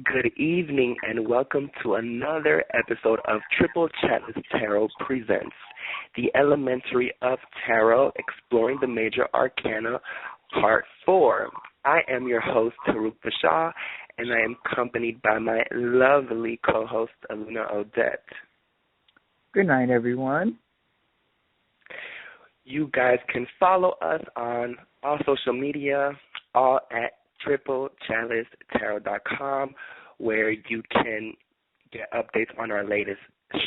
Good evening and welcome to another episode of Triple Chalice Tarot Presents, the Elementary of Tarot, Exploring the Major Arcana, Part 4. I am your host, Taruk Bashar, and I am accompanied by my lovely co-host, Aluna Odette. Good night, everyone. You guys can follow us on all social media, all at triplechalicetarot.com, where you can get updates on our latest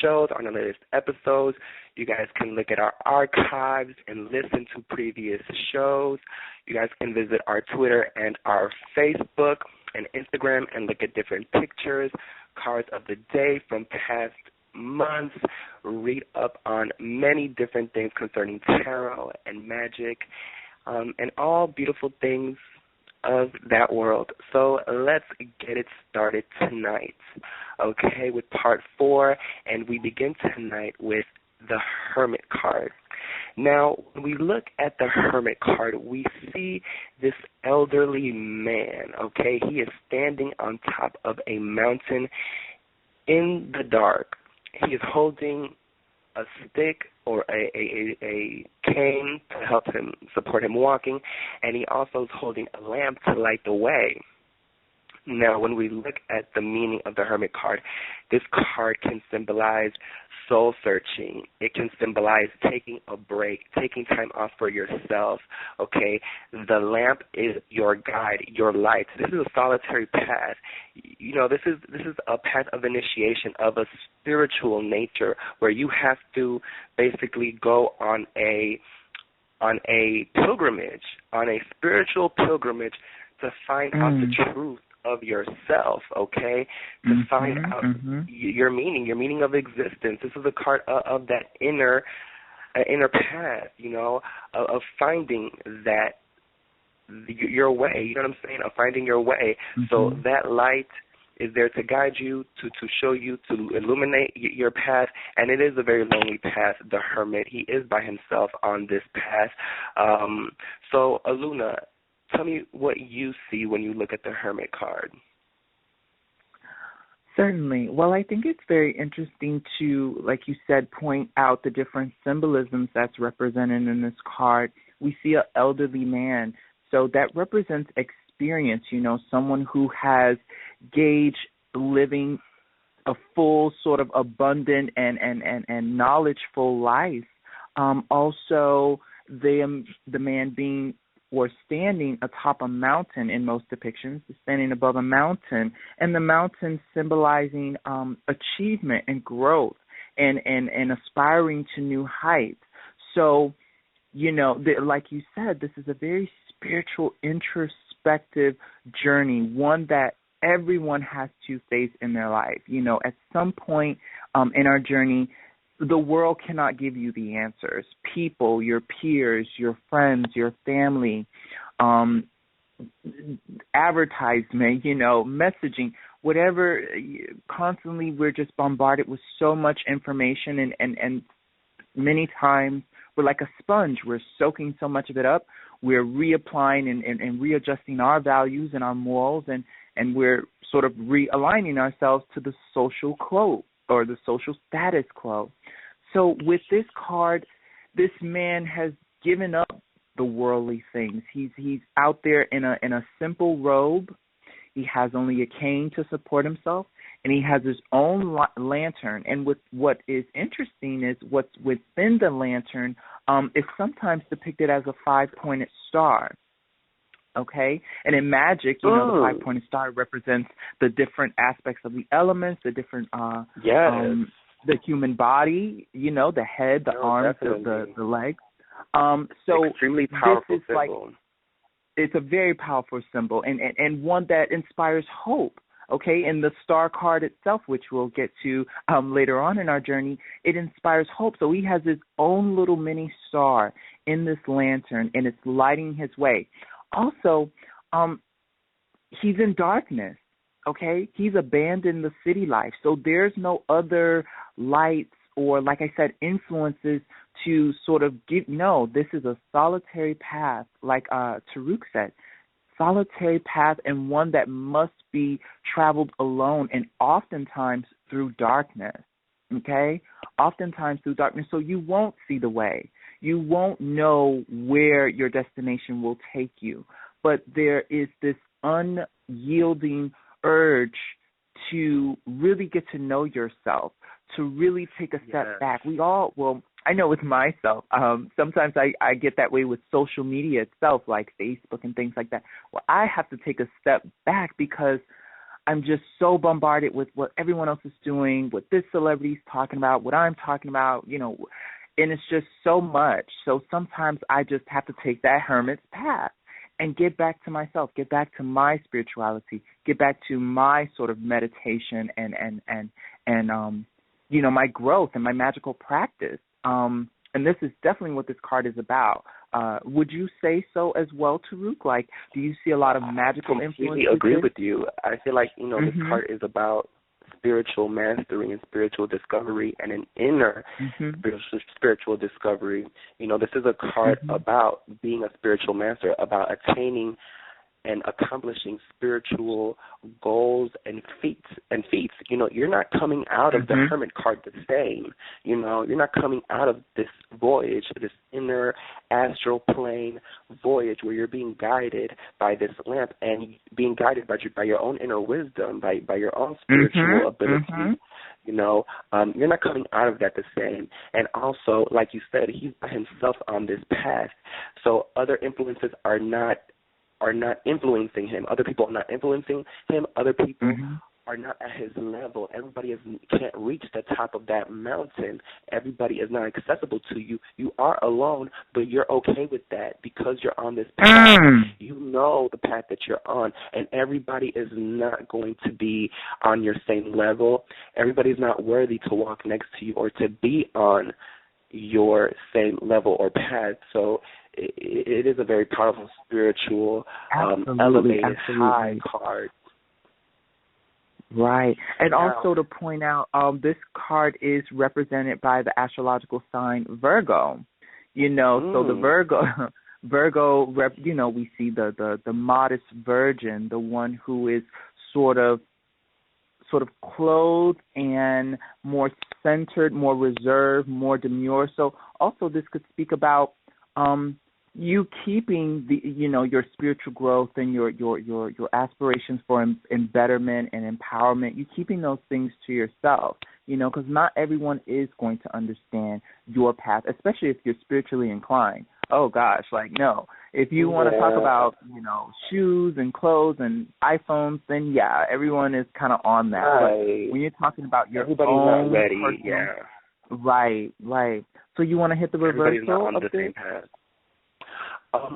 shows, on our latest episodes. You guys can look at our archives and listen to previous shows. You guys can visit our Twitter and our Facebook and Instagram and look at different pictures, cards of the day from past months, read up on many different things concerning tarot and magic, and all beautiful things of that world. So let's get it started tonight, okay, with part 4, and we begin tonight with the Hermit card. Now, when we look at the Hermit card, we see this elderly man, okay? He is standing on top of a mountain in the dark. He is holding a stick or a cane to help him, support him walking, and he also is holding a lamp to light the way. Now, when we look at the meaning of the Hermit card, this card can symbolize soul searching. It can symbolize taking a break, taking time off for yourself, okay? The lamp is your guide, your light. This is a solitary path. You know, this is a path of initiation of a spiritual nature where you have to basically go on a pilgrimage, on a spiritual pilgrimage to find out the truth of yourself, okay? To find out your meaning of existence. This is a card of that inner path, you know, of finding that your way, you know what I'm saying, of finding your way. So that light is there to guide you, to show you, to illuminate your path, and it is a very lonely path, the Hermit. He is by himself on this path. So, Aluna, tell me what you see when you look at the Hermit card. Certainly. Well, I think it's very interesting to, like you said, point out the different symbolisms that's represented in this card. We see an elderly man, so that represents experience, you know, someone who has gauged living a full sort of abundant and knowledgeful life. Also, the man being or standing atop a mountain in most depictions, standing above a mountain, and the mountain symbolizing achievement and growth and aspiring to new heights. So, you know, like you said, this is a very spiritual, introspective journey, one that everyone has to face in their life. You know, at some point in our journey, the world cannot give you the answers. People, your peers, your friends, your family, advertisement, you know, messaging, whatever, constantly we're just bombarded with so much information and many times we're like a sponge. We're soaking so much of it up. We're reapplying and readjusting our values and our morals and we're sort of realigning ourselves to the social quo or the social status quo. So with this card, this man has given up the worldly things. He's out there in a simple robe. He has only a cane to support himself, and he has his own lantern. And what is interesting is what's within the lantern is sometimes depicted as a 5-pointed star. Okay? And in magic, you know, the 5-pointed star represents the different aspects of the elements, the different, the human body, you know, the head, the arms, the legs. So extremely powerful this is symbol. It's a very powerful symbol and one that inspires hope. Okay, and the star card itself, which we'll get to later on in our journey, it inspires hope. So he has his own little mini star in this lantern, and it's lighting his way. Also, he's in darkness, okay? He's abandoned the city life. So there's no other lights or, like I said, influences to sort of give. No, this is a solitary path, like Taruk said, solitary path and one that must be traveled alone and oftentimes through darkness, okay? Oftentimes through darkness, so you won't see the way. You won't know where your destination will take you. But there is this unyielding urge to really get to know yourself, to really take a step back. We all, well, I know with myself, sometimes I get that way with social media itself, like Facebook and things like that. Well, I have to take a step back because I'm just so bombarded with what everyone else is doing, what this celebrity's talking about, what I'm talking about, you know, and it's just so much. So sometimes I just have to take that hermit's path and get back to myself, get back to my spirituality, get back to my sort of meditation and you know, my growth and my magical practice. And this is definitely what this card is about. Would you say so as well, Taruk? Like, do you see a lot of magical influence? I completely agree with you. I feel like, you know, this card is about spiritual mastery and spiritual discovery and an inner spiritual discovery. You know, this is a card about being a spiritual master, about attaining and accomplishing spiritual goals and feats. You know, you're not coming out of the Hermit card the same. You know, you're not coming out of this voyage, this inner astral plane voyage where you're being guided by this lamp and being guided by your own inner wisdom, by your own spiritual ability. You know, you're not coming out of that the same. And also, like you said, he's by himself on this path. So other influences are not influencing him. Other people are not influencing him. Other people are not at his level. Everybody can't reach the top of that mountain. Everybody is not accessible to you. You are alone, but you're okay with that because you're on this path. You know the path that you're on, and everybody is not going to be on your same level. Everybody's not worthy to walk next to you or to be on your same level or path. So it is a very powerful spiritual, elevated, high card. Right. And also to point out, this card is represented by the astrological sign Virgo. You know, so the Virgo, you know, we see the modest virgin, the one who is sort of clothed and more centered, more reserved, more demure. So also this could speak about you keeping your spiritual growth and your aspirations for betterment and empowerment. You keeping those things to yourself, you know, because not everyone is going to understand your path, especially if you're spiritually inclined. Oh gosh, like no. If you want to talk about, you know, shoes and clothes and iPhones, then yeah, everyone is kind of on that. Right. But when you're talking about your everybody's own not ready, personal, right. So you want to hit the reversal? Everybody's not on the same path.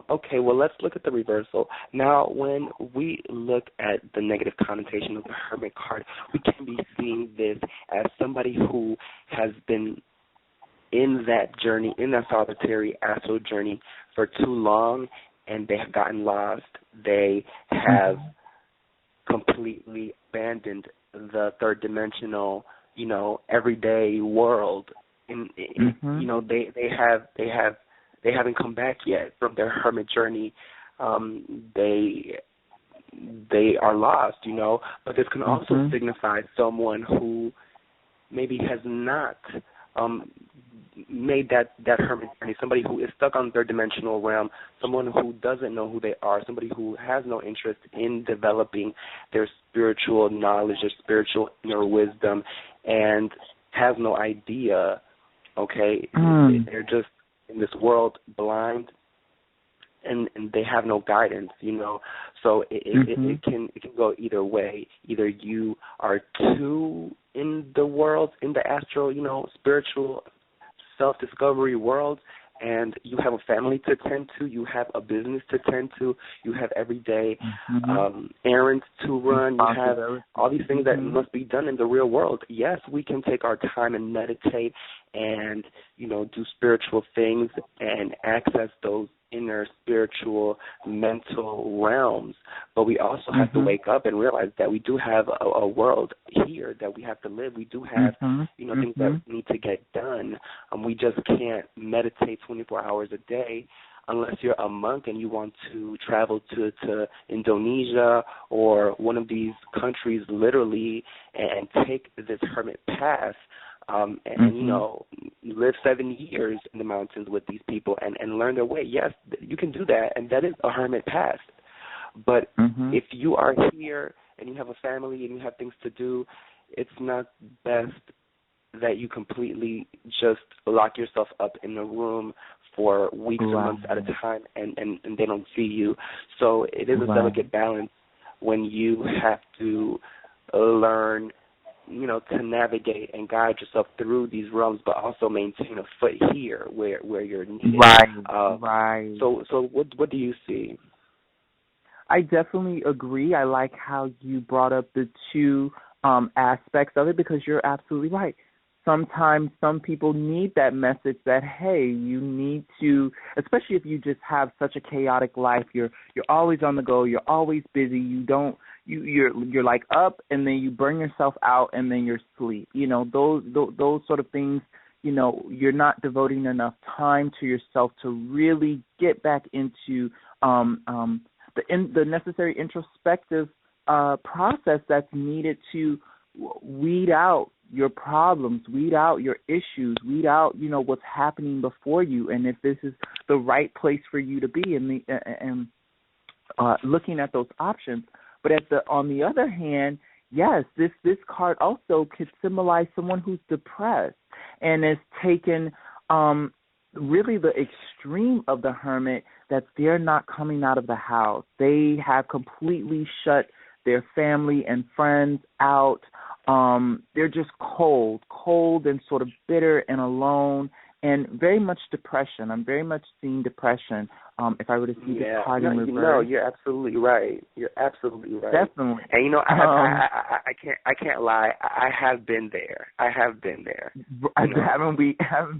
Okay, well, let's look at the reversal. Now, when we look at the negative connotation of the Hermit card, we can be seeing this as somebody who has been in that journey, in that solitary astral journey for too long, and they have gotten lost. They have completely abandoned the third dimensional, you know, everyday world. You know, they haven't come back yet from their hermit journey. They are lost, you know. But this can also signify someone who maybe has not made that hermit journey, somebody who is stuck on third dimensional realm, someone who doesn't know who they are, somebody who has no interest in developing their spiritual knowledge, their spiritual inner wisdom, and has no idea, okay? They're just in this world blind, and they have no guidance, you know. So it can go either way. Either you are too in the world, in the astral, you know, spiritual self-discovery world, and you have a family to tend to, you have a business to tend to, you have everyday errands to run, you have all these things that must be done in the real world. Yes, we can take our time and meditate and, you know, do spiritual things and access those inner spiritual mental realms, but we also have to wake up and realize that we do have a world here that we have to live. We do have you know, things that need to get done. We just can't meditate 24 hours a day unless you're a monk and you want to travel to Indonesia or one of these countries literally and take this hermit path and you know, live 7 years in the mountains with these people and learn their way. Yes, you can do that, and that is a hermit path. But if you are here and you have a family and you have things to do, it's not best that you completely just lock yourself up in a room for weeks or months at a time and they don't see you. So it is a delicate balance when you have to learn, you know, to navigate and guide yourself through these realms, but also maintain a foot here where you're needed. Right. So what do you see? I definitely agree. I like how you brought up the two aspects of it, because you're absolutely right. Sometimes some people need that message that, hey, you need to, especially if you just have such a chaotic life, you're always on the go, you're always busy, you're like up and then you burn yourself out and then you're asleep. You know, those sort of things, you know, you're not devoting enough time to yourself to really get back into the necessary introspective process that's needed to weed out your problems, weed out your issues, weed out, you know, what's happening before you, and if this is the right place for you to be, and looking at those options. But on the other hand, yes, this card also could symbolize someone who's depressed and is taken really the extreme of the hermit, that they're not coming out of the house. They have completely shut their family and friends out. They're just cold and sort of bitter and alone, and very much depression. I'm very much seeing depression. If I were to see this card in reverse. No, you're absolutely right. You're absolutely right. Definitely. And you know, I can't lie. I have been there. Haven't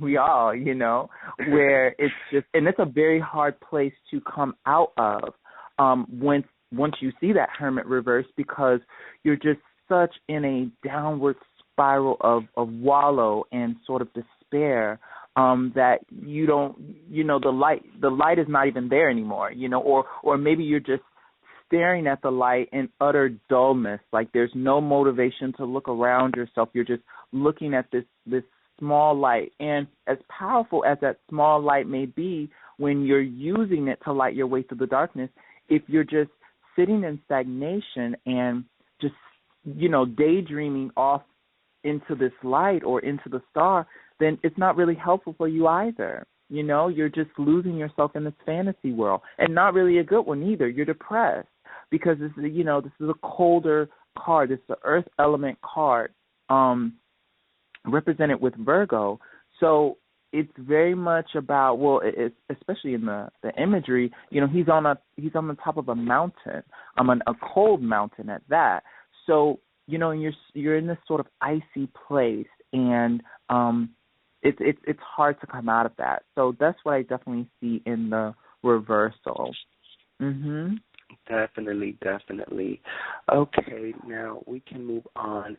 we all? You know, where it's just, and it's a very hard place to come out of. Once you see that hermit reverse, because you're just such in a downward spiral of wallow and sort of despair, that you don't, you know, the light is not even there anymore, you know, or maybe you're just staring at the light in utter dullness, like there's no motivation to look around yourself. You're just looking at this small light, and as powerful as that small light may be when you're using it to light your way through the darkness, if you're just sitting in stagnation and just, you know, daydreaming off into this light or into the star, then it's not really helpful for you either. You know, you're just losing yourself in this fantasy world, and not really a good one either. You're depressed because this is, you know, this is a colder card. This is the Earth element card, represented with Virgo. So it's very much about, well, it's especially in the imagery. You know, he's on the top of a mountain, a cold mountain at that. So, you know, and you're in this sort of icy place, and it's hard to come out of that. So that's what I definitely see in the reversal. Definitely. Okay, now we can move on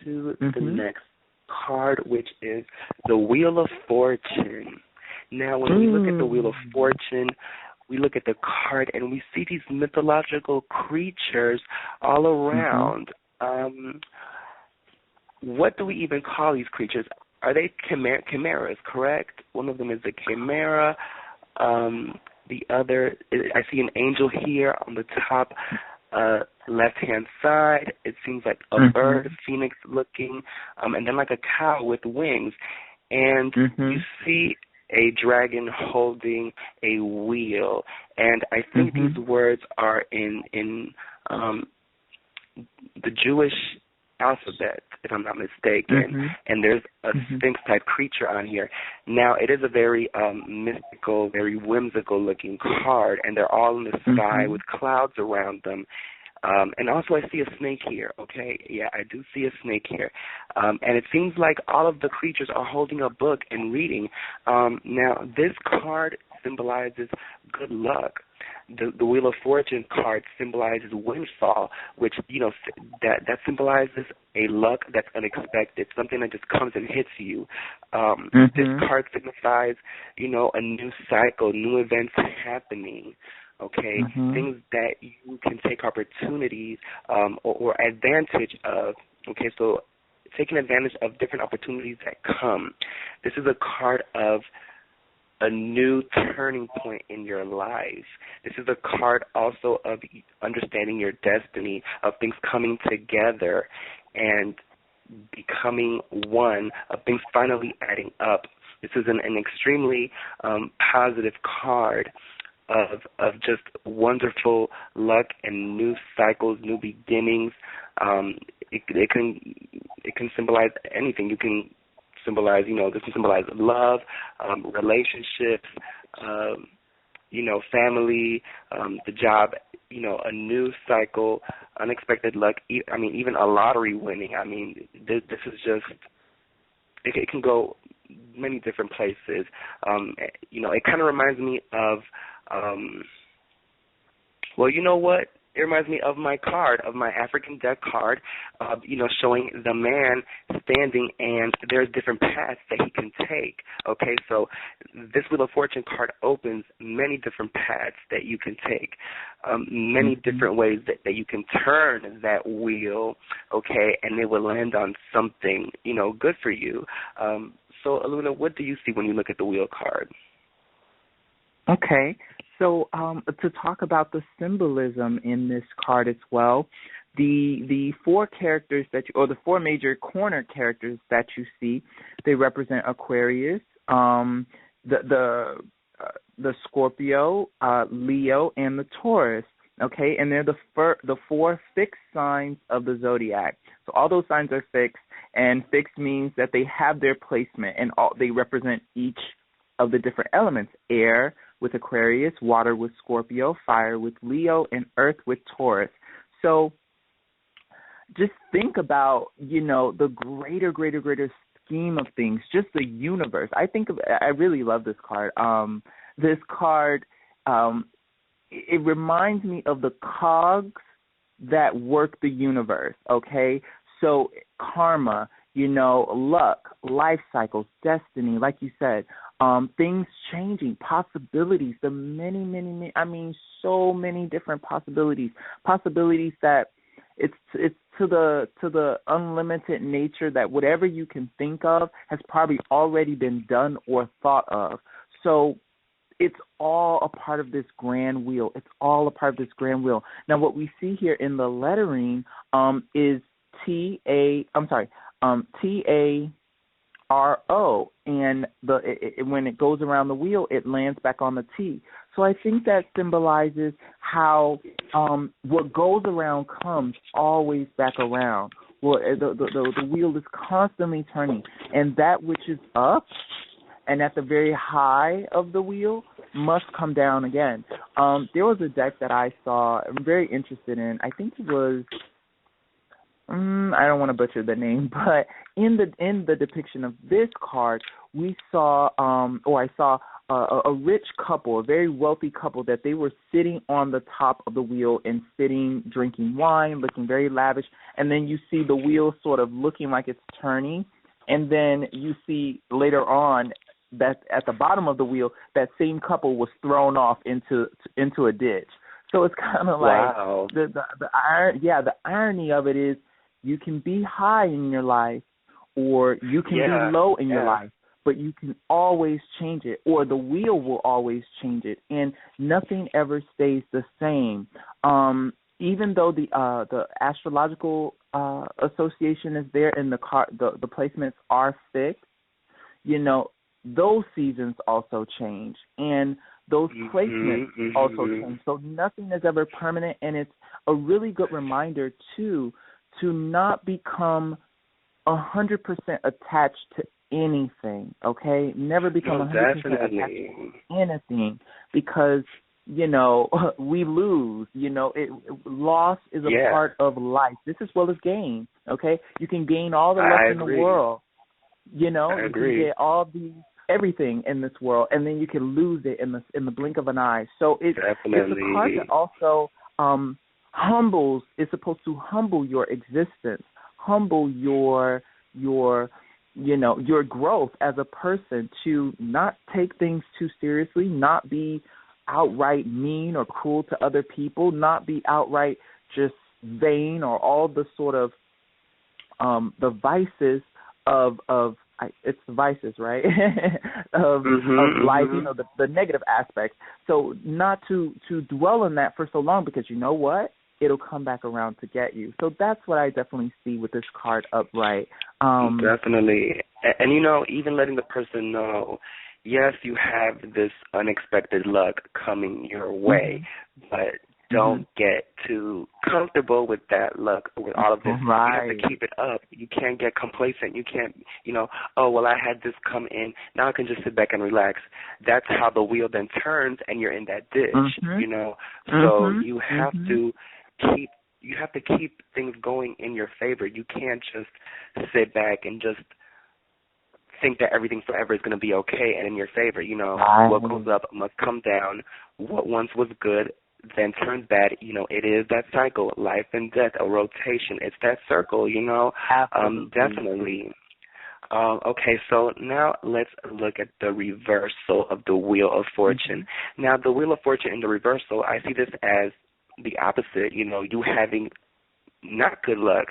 to the next card, which is the Wheel of Fortune. Now, when we look at the Wheel of Fortune, we look at the card and we see these mythological creatures all around. What do we even call these creatures? Are they chimeras, correct? One of them is a chimera. The other, I see an angel here on the top left-hand side. It seems like a bird, phoenix looking, and then like a cow with wings. And you see a dragon holding a wheel. And I think these words are in the Jewish alphabet, if I'm not mistaken, and there's a sphinx-type creature on here. Now, it is a very mystical, very whimsical-looking card, and they're all in the sky with clouds around them. And also I see a snake here, okay? Yeah, I do see a snake here. And it seems like all of the creatures are holding a book and reading. Now, this card symbolizes good luck. the Wheel of Fortune card symbolizes windfall, which, that symbolizes a luck that's unexpected, something that just comes and hits you. This card signifies, a new cycle, new events happening, okay, things that you can take opportunities or advantage of, okay, so taking advantage of different opportunities that come. This is a card of a new turning point in your life. This is a card also of understanding your destiny, of things coming together and becoming one, of things finally adding up. This is an extremely positive card of just wonderful luck and new cycles, new beginnings. It can symbolize anything. You can symbolize, this can symbolize love, relationships, family, the job, a new cycle, unexpected luck. Even a lottery winning. This is just, it can go many different places. It kind of reminds me of, well, you know what? It reminds me of my card, of my African deck card, showing the man standing, and there's different paths that he can take. Okay, so this Wheel of Fortune card opens many different paths that you can take, many different ways that you can turn that wheel, okay, and it will land on something, good for you. So, Aluna, what do you see when you look at the wheel card? Okay. So to talk about the symbolism in this card as well, the four characters the four major corner characters that you see, they represent Aquarius, the Scorpio, Leo, and the Taurus. Okay, and they're the four fixed signs of the zodiac. So all those signs are fixed, and fixed means that they have their placement, and they represent each of the different elements: air with Aquarius, water with Scorpio, fire with Leo, and earth with Taurus. So just think about, the greater scheme of things, just the universe. I really love this card. This card, it reminds me of the cogs that work the universe, okay? So karma, luck, life cycles, destiny, like you said, things changing, possibilities, the many, so many different possibilities that it's to the unlimited nature that whatever you can think of has probably already been done or thought of. So it's all a part of this grand wheel. Now, what we see here in the lettering is TARO, and when it goes around the wheel, it lands back on the T. So I think that symbolizes how what goes around comes always back around. Well, the wheel is constantly turning, and that which is up and at the very high of the wheel must come down again. There was a deck that I saw, I'm very interested in. I think it was, I don't want to butcher the name, but in the depiction of this card, we saw, I saw a rich couple, a very wealthy couple, that they were sitting on the top of the wheel and sitting, drinking wine, looking very lavish, and then you see the wheel sort of looking like it's turning, and then you see later on that at the bottom of the wheel, that same couple was thrown off into a ditch. So it's kind of like the irony of it is you can be high in your life or you can be low in your life, but you can always change it, or the wheel will always change it, and nothing ever stays the same. Even though the astrological association is there and the placements are fixed, those seasons also change, and those placements also change. So nothing is ever permanent, and it's a really good reminder, too, to not become 100% attached to anything, okay? Never become 100% attached to anything, because, we lose. Loss is a part of life. This as well as gain, okay? You can gain all the luck in the world. You can get all these everything in this world, and then you can lose it in the blink of an eye. So it's a card that also humbles. It's supposed to humble your existence, humble your your growth as a person, to not take things too seriously, not be outright mean or cruel to other people, not be outright just vain, or all the sort of the vices of it's the vices, right? of life, the negative aspects. So not to dwell on that for so long, because you know what? It'll come back around to get you. So that's what I definitely see with this card upright. Definitely. And, even letting the person know, yes, you have this unexpected luck coming your way, but don't get too comfortable with that luck, with all of this. Right. You have to keep it up. You can't get complacent. You can't, oh, well, I had this come in. Now I can just sit back and relax. That's how the wheel then turns, and you're in that ditch, So you have to keep things going in your favor. You can't just sit back and just think that everything forever is going to be okay and in your favor. What goes up must come down. What once was good then turns bad. It is that cycle, life and death, a rotation. It's that circle, definitely. Okay, so now let's look at the reversal of the Wheel of Fortune. Now, the Wheel of Fortune in the reversal, I see this as the opposite, you having not good luck,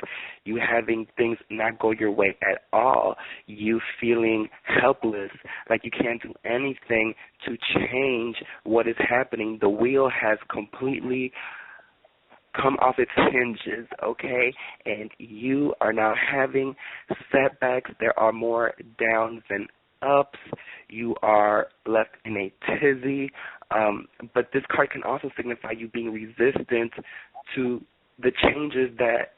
you having things not go your way at all, you feeling helpless, like you can't do anything to change what is happening. The wheel has completely come off its hinges, okay? And you are now having setbacks. There are more downs than ups. You are left in a tizzy. But this card can also signify you being resistant to the changes that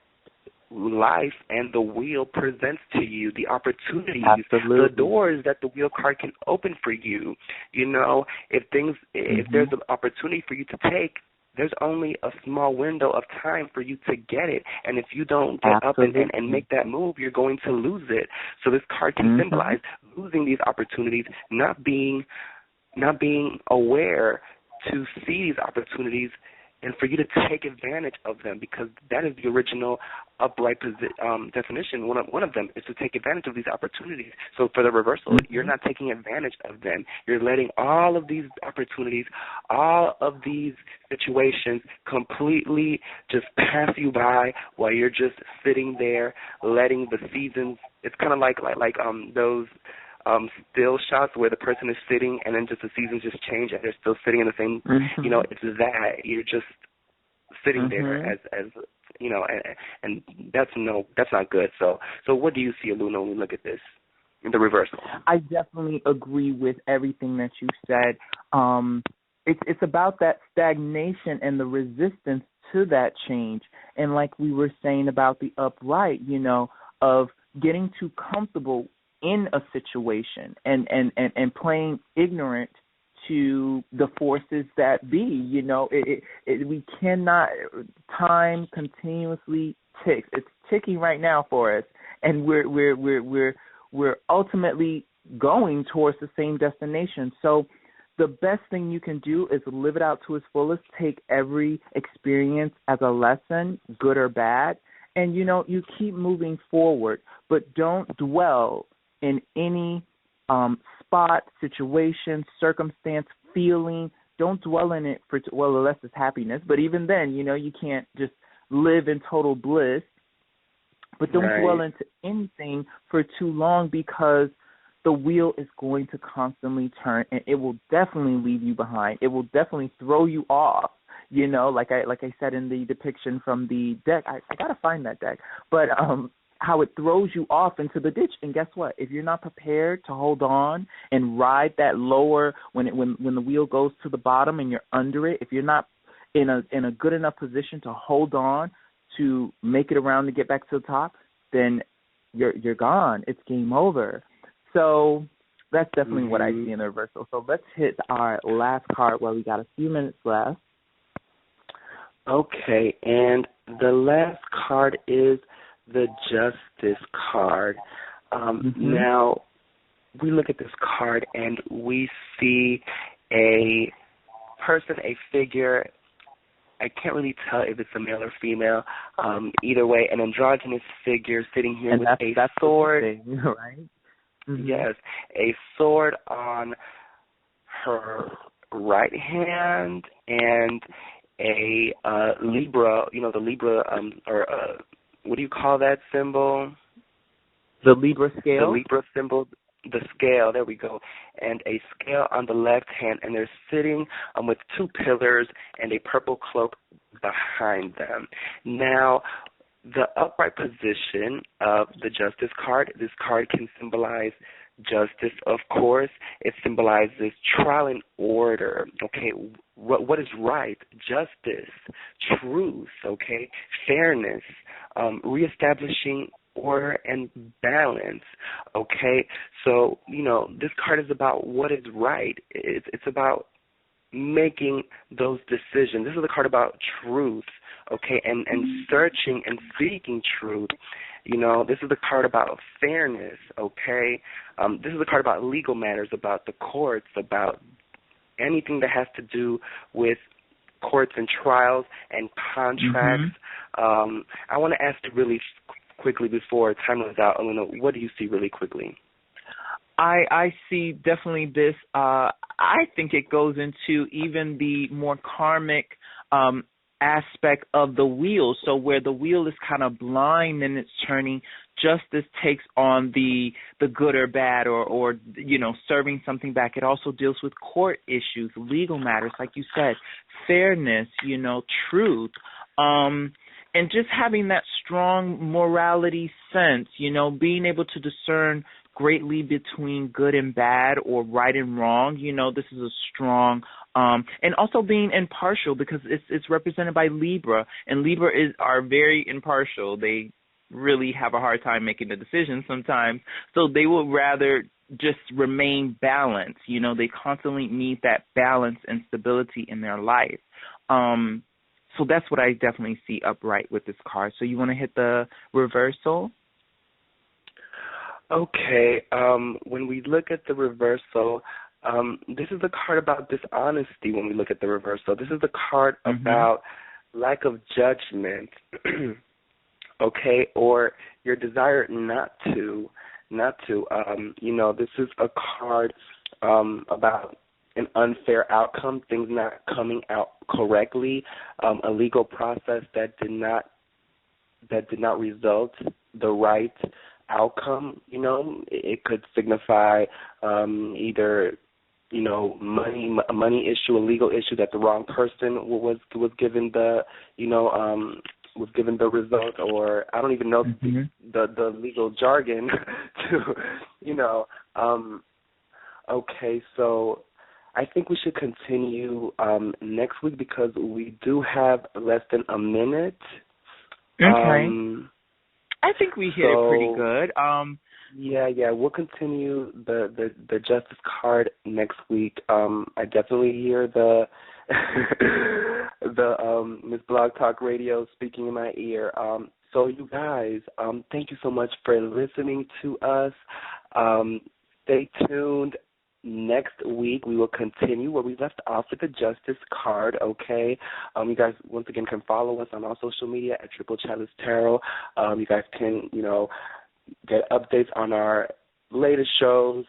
life and the wheel presents to you, the opportunities, the doors that the wheel card can open for you. If there's an opportunity for you to take, there's only a small window of time for you to get it. And if you don't get up and make that move, you're going to lose it. So this card can symbolize losing these opportunities, not being aware to see these opportunities and for you to take advantage of them, because that is the original upright definition. One of them is to take advantage of these opportunities. So for the reversal, you're not taking advantage of them. You're letting all of these opportunities, all of these situations completely just pass you by while you're just sitting there letting the seasons. It's kind of like those still shots where the person is sitting and then just the seasons just change and they're still sitting in the same, it's that. You're just sitting there as and that's not good. So what do you see, Aluna, when we look at this, in the reversal? I definitely agree with everything that you said. It's about that stagnation and the resistance to that change. And like we were saying about the upright, of getting too comfortable in a situation and playing ignorant to the forces that be. We cannot. Time continuously ticks. It's ticking right now for us, and we're ultimately going towards the same destination. So the best thing you can do is live it out to its fullest. Take every experience as a lesson, good or bad, and you keep moving forward, but don't dwell in any spot, situation, circumstance, feeling. Don't dwell in it unless it's happiness. But even then, you can't just live in total bliss. But don't dwell into anything for too long, because the wheel is going to constantly turn, and it will definitely leave you behind. It will definitely throw you off. Like I said in the depiction from the deck. I gotta find that deck, but how it throws you off into the ditch. And guess what? If you're not prepared to hold on and ride that lower, when the wheel goes to the bottom and you're under it, if you're not in a good enough position to hold on to make it around to get back to the top, then you're gone. It's game over. So that's definitely what I see in the reversal. So let's hit our last card while we got a few minutes left. Okay, and the last card is the Justice card. Now, we look at this card and we see a person, a figure. I can't really tell if it's a male or female. Either way, an androgynous figure sitting here and with that's a sword. thing, right? Mm-hmm. Yes, a sword on her right hand and a Libra. You know, the Libra, or what do you call that symbol? The Libra scale? The Libra symbol. The scale, there we go, and a scale on the left hand, and they're sitting with two pillars and a purple cloak behind them. Now, the upright position of the Justice card, this card can symbolize justice, of course. It symbolizes trial and order, okay, what is right, justice, truth, okay, fairness, reestablishing order and balance, okay? So, you know, this card is about what is right. It's about making those decisions. This is a card about truth, okay, and searching and seeking truth. You know, this is a card about fairness, okay? This is a card about legal matters, about the courts, about anything that has to do with courts and trials and contracts. I want to ask you really quickly before time runs out, Aluna, what do you see really quickly? I see definitely this. I think it goes into even the more karmic aspect of the wheel. So where the wheel is kind of blind and it's turning, justice takes on the good or bad or you know, serving something back. It also deals with court issues, legal matters, like you said, fairness, you know, truth. And just having that strong morality sense, you know, being able to discern greatly between good and bad or right and wrong, you know, this is a strong, and also being impartial because it's represented by Libra, and Libra are very impartial. They really have a hard time making a decision sometimes, so they would rather just remain balanced. You know, they constantly need that balance and stability in their life. So that's what I definitely see upright with this card. So you want to hit the reversal? Okay. When we look at the reversal, this is the card about dishonesty when we look at the reversal. This is the card about lack of judgment, okay, or your desire not to. You know, this is a card about an unfair outcome, things not coming out correctly, a legal process that did not result the right outcome. You know, it could signify either, you know, a money issue, a legal issue that the wrong person was given the, you know, was given the result, or I don't even know the legal jargon to, you know. Okay, so I think we should continue next week because we do have less than a minute. Okay. I think we hit it pretty good. Yeah, we'll continue the Justice card next week. I definitely hear the Miss Blog Talk Radio speaking in my ear. So you guys, thank you so much for listening to us. Stay tuned. Next week, we will continue where we left off with the Justice card, okay? You guys, once again, can follow us on all social media at Triple Chalice Tarot. You guys can, you know, get updates on our latest shows,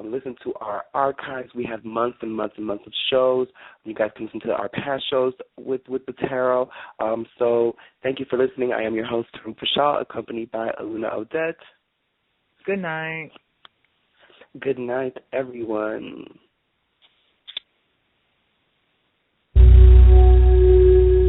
listen to our archives. We have months and months and months of shows. You guys can listen to our past shows with the tarot. So thank you for listening. I am your host, Tarun Fashal, accompanied by Aluna Odette. Good night. Good night, everyone.